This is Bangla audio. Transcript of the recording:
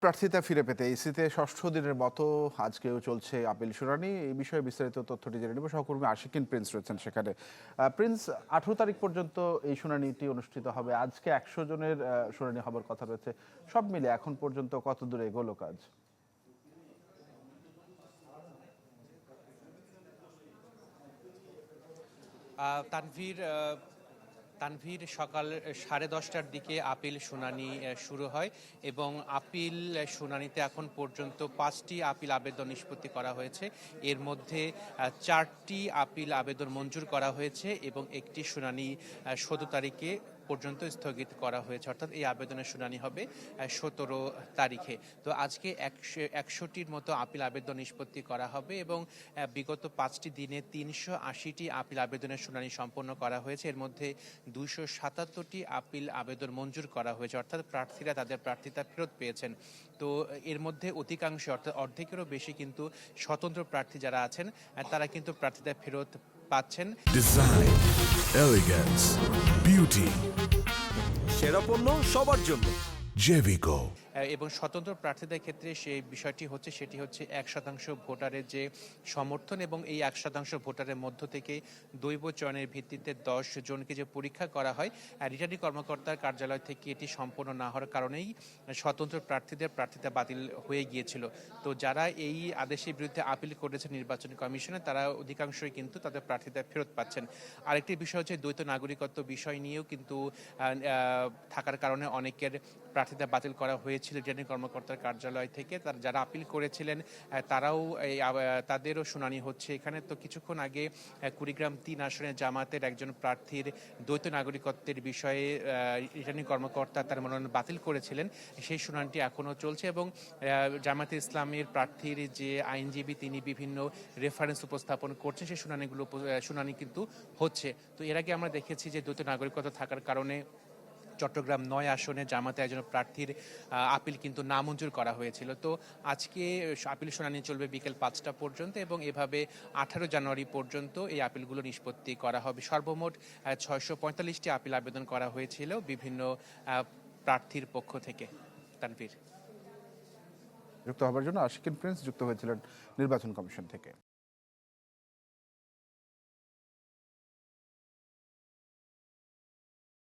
প্রার্থিতা ফিরে পেতে ইসিতে ষষ্ঠ দিনের মতো আজকেও চলছে আপিল শুনানি। এই বিষয়ে বিস্তারিত তথ্যটি জেনে নেব। সহকর্মী আশিকিন প্রিন্স রয়েছেন সেখানে। প্রিন্স, 18 তারিখ পর্যন্ত এই শুনানিটি অনুষ্ঠিত হবে। আজকে 100 জনের শুনানি হবার কথা রয়েছে। সব মিলে এখন পর্যন্ত কত দূরে এগোলো কাজ? তানভীর তানভীর সকাল 10:30টার দিকে আপিল শুনানি শুরু হয় এবং আপিল শুনানিতে এখন পর্যন্ত 5টি আপিল আবেদন নিষ্পত্তি করা হয়েছে। এর মধ্যে 4টি আপিল আবেদন মঞ্জুর করা হয়েছে এবং একটি শুনানি 17 তারিখে পর্যন্ত স্থগিত করা হয়েছে, অর্থাৎ এই আবেদনের শুনানি হবে 17 তারিখে। তো আজকে 100টির মতো আপিল আবেদন নিষ্পত্তি করা হবে এবং বিগত 5টি দিনে 380টি আপিল আবেদনের শুনানি সম্পন্ন করা হয়েছে। এর মধ্যে 277টি আপিল আবেদন মঞ্জুর করা হয়েছে, অর্থাৎ প্রার্থীরা তাদের প্রার্থিতা ফেরত পেয়েছেন। তো এর মধ্যে অধিকাংশ, অর্থাৎ অর্ধেকেরও বেশি কিন্তু স্বতন্ত্র প্রার্থী যারা আছেন তারা কিন্তু প্রার্থিতা ফেরত পাচ্ছেন। ডিজাইন, এলিগেন্স, বিউটি, সেরা পণ্য সবার জন্য জেভিকো। এবং স্বতন্ত্র প্রার্থীদের ক্ষেত্রে সেই বিষয়টি হচ্ছে, সেটি হচ্ছে 1% ভোটারের যে সমর্থন, এবং এই 1% ভোটারের মধ্য থেকে দৈব চয়নের ভিত্তিতে 10 জনকে যে পরীক্ষা করা হয়, রিটার্নিং কর্মকর্তার কার্যালয় থেকে এটি সম্পন্ন না হওয়ার কারণেই স্বতন্ত্র প্রার্থীদের প্রার্থিতা বাতিল হয়ে গিয়েছিল। তো যারা এই আদেশের বিরুদ্ধে আপিল করেছে নির্বাচন কমিশনে, তারা অধিকাংশই কিন্তু তাদের প্রার্থিতা ফেরত পাচ্ছেন। আরেকটি বিষয় হচ্ছে দ্বৈত নাগরিকত্ব বিষয় নিয়েও কিন্তু থাকার কারণে অনেকের প্রার্থিতা বাতিল করা হয়েছিল রিটার্নিং কর্মকর্তার কার্যালয় থেকে। যারা আপিল করেছিলেন তারাও তাদেরও শুনানি হচ্ছে এখানে। তো কিছুক্ষণ আগে কুড়িগ্রাম 3 আসনে জামাতের একজন প্রার্থীর দ্বৈত নাগরিকত্বের বিষয়ে রিটার্নিং কর্মকর্তা তার মনোনয়ন বাতিল করেছিলেন। সেই শুনানিটি এখনও চলছে এবং জামাতে ইসলামের প্রার্থীর যে আইনজীবী তিনি বিভিন্ন রেফারেন্স উপস্থাপন করছেন, সেই শুনানি কিন্তু হচ্ছে। তো এর আগে আমরা দেখেছি যে দ্বৈত নাগরিকত্ব থাকার কারণে চট্টগ্রাম 9 আসনে জামাতে একজন প্রার্থীর আপিল কিন্তু নামঞ্জুর করা হয়েছিল। তো আজকে আপিল শুনানি চলবে বিকেল 5টা পর্যন্ত এবং এভাবে 18 জানুয়ারি পর্যন্ত এই আপিলগুলো নিষ্পত্তি করা হবে। সর্বমোট 645টি আপিল আবেদন করা হয়েছিল বিভিন্ন প্রার্থীর পক্ষ থেকে। তানভীর। যুক্ত হবার জন্য আশিকিন প্রিন্স যুক্ত হয়েছিলেন নির্বাচন কমিশন থেকে।